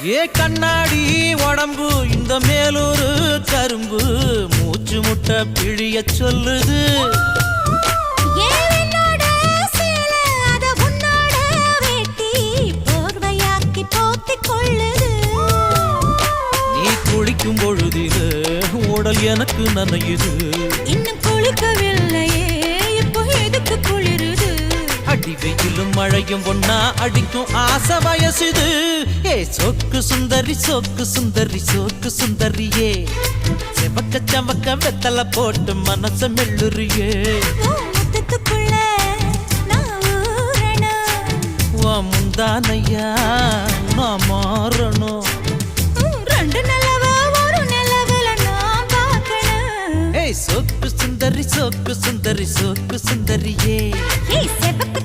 ஏ கண்ணாடி உடம்பு இந்த மேலூரு கரும்பு மூச்சு முட்டை பிழிய சொல்லுது. நீ குளிக்கும் பொழுதிது உடல் எனக்கு நனையுது. இன்னும் குளிக்கவில்லையே இப்போ எதுக்கு குளிருது? அடி வெயிலும் மழையும் ஒன்னா அடிக்கும் ஆசை வயசுது. ஏ சொக்கு சுந்தரி சொக்கு சுந்தரி சொக்கு சுந்தரியே செவக்க சமக்க வெத்தலை போட்டு மனச மெல்லுறியே. முந்தானையா நான் மாறணும். ரெண்டு நிலவு ஒரு நிலவுல நான் பார்க்கணும். ஏய் சொக்கு சுந்தரி சொக்கு சுந்தரி சொக்கு சுந்தரியே செவக்கு